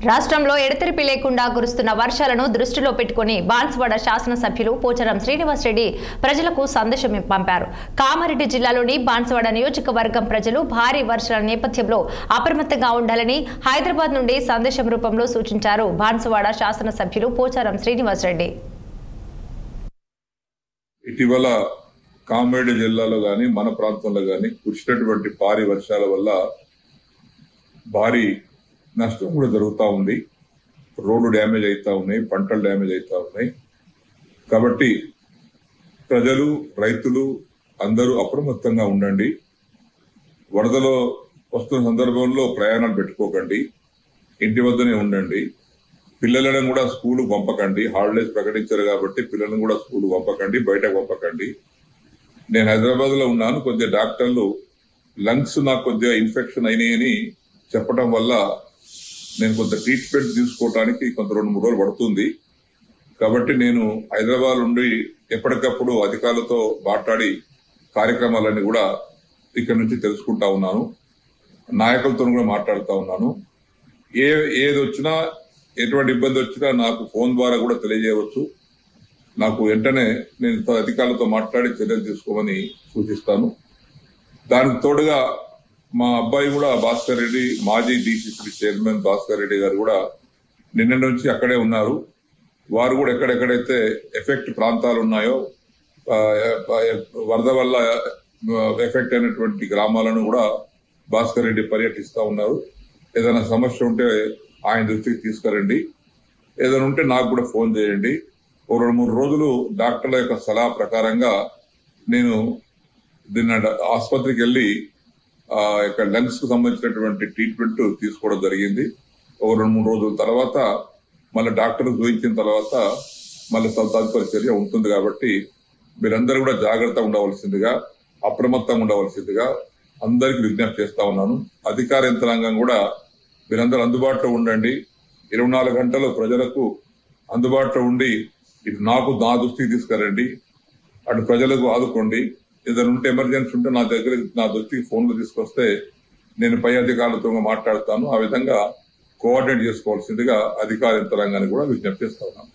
రాష్ట్రంలో ఎడతెరిపి లేకుండా కురుస్తున్న వర్షాలను దృష్టిలో పెట్టుకుని బాన్సువాడ శాసనసభ్యులు పోచారం శ్రీనివాసరెడ్డి ప్రజలకు సందేశం పంపారు. కామారెడ్డి జిల్లాలోని బాన్సువాడ నియోజకవర్గం ప్రజలు భారీ వర్షాల నేపథ్యంలో అప్రమత్తంగా ఉండాలని హైదరాబాద్ నుండి సందేశం రూపంలో సూచించారు. బాన్సువాడ శాసనసభ్యులు పోచారం శ్రీనివాసరెడ్డి ఇటీవల కామారెడ్డి జిల్లాలో గాని మన ప్రాంతంలో గాని కురిసినటువంటి భారీ వర్షాల వల్ల భారీ నష్టం కూడా జరుగుతూ ఉంది. రోడ్లు డ్యామేజ్ అవుతా ఉన్నాయి, పంటలు డ్యామేజ్ అవుతా ఉన్నాయి. కాబట్టి ప్రజలు, రైతులు అందరూ అప్రమత్తంగా ఉండండి. వరదలో వస్తున్న సందర్భంలో ప్రయాణాలు పెట్టుకోకండి, ఇంటి వద్దనే ఉండండి. పిల్లలను కూడా స్కూలు పంపకండి. హాలిడేస్ ప్రకటించారు కాబట్టి పిల్లలను కూడా స్కూలు పంపకండి, బయటకు పంపకండి. నేను హైదరాబాద్ లో ఉన్నాను. కొద్దిగా డాక్టర్లు లంగ్స్ నాకు కొద్దిగా ఇన్ఫెక్షన్ అయినాయని చెప్పడం వల్ల నేను కొంత ట్రీట్మెంట్ తీసుకోవడానికి కొంత 2-3 రోజులు పడుతుంది. కాబట్టి నేను హైదరాబాద్ నుండి ఎప్పటికప్పుడు అధికారులతో మాట్లాడి కార్యక్రమాలన్నీ కూడా ఇక్కడ నుంచి తెలుసుకుంటా ఉన్నాను. నాయకులతో కూడా మాట్లాడుతూ ఉన్నాను. ఏది వచ్చినా, ఎటువంటి ఇబ్బంది వచ్చినా నాకు ఫోన్ ద్వారా కూడా తెలియజేయవచ్చు. నాకు వెంటనే నేను అధికారులతో మాట్లాడి చర్యలు తీసుకోమని సూచిస్తాను. దానికి తోడుగా మా అబ్బాయి కూడా భాస్కర్ రెడ్డి, మాజీ డిసిసి చైర్మన్ భాస్కర్ రెడ్డి గారు కూడా నిన్న నుంచి అక్కడే ఉన్నారు. వారు కూడా ఎక్కడెక్కడైతే ఎఫెక్ట్ ప్రాంతాలు ఉన్నాయో, వరద వల్ల ఎఫెక్ట్ అయినటువంటి గ్రామాలను కూడా భాస్కర్ రెడ్డి పర్యటిస్తా ఉన్నారు. ఏదైనా సమస్య ఉంటే ఆయన దృష్టికి తీసుకురండి. ఏదైనా ఉంటే నాకు కూడా ఫోన్ చేయండి. 2-3 రోజులు డాక్టర్ల యొక్క సలహా ప్రకారంగా నేను దీన్ని ఆసుపత్రికి వెళ్ళి ఇక్కడ లంగ్స్ కు సంబంధించినటువంటి ట్రీట్మెంట్ తీసుకోవడం జరిగింది. 2-3 రోజుల తర్వాత మళ్ళీ డాక్టర్ చూపించిన తర్వాత మళ్ళీ తదుపరి చర్య ఉంటుంది. కాబట్టి మీరందరూ కూడా జాగ్రత్తగా ఉండవలసిందిగా, అప్రమత్తంగా ఉండవలసిందిగా అందరికి విజ్ఞప్తి చేస్తా ఉన్నాను. అధికార యంత్రాంగం కూడా మీరందరూ అందుబాటులో ఉండండి. 24 గంటలు ప్రజలకు అందుబాటులో ఉండి ఇటు నా దృష్టికి తీసుకురండి, అటు ప్రజలకు ఆదుకోండి. ఏదైనా ఉంటే ఎమర్జెన్సీ ఉంటే నా దృష్టికి ఫోన్లు తీసుకొస్తే నేను పై అధికారులతో మాట్లాడతాను. ఆ విధంగా కోఆర్డినేట్ చేసుకోవాల్సిందిగా అధికార యంత్రాంగాన్ని కూడా విజ్ఞప్తి చేస్తా ఉన్నాను.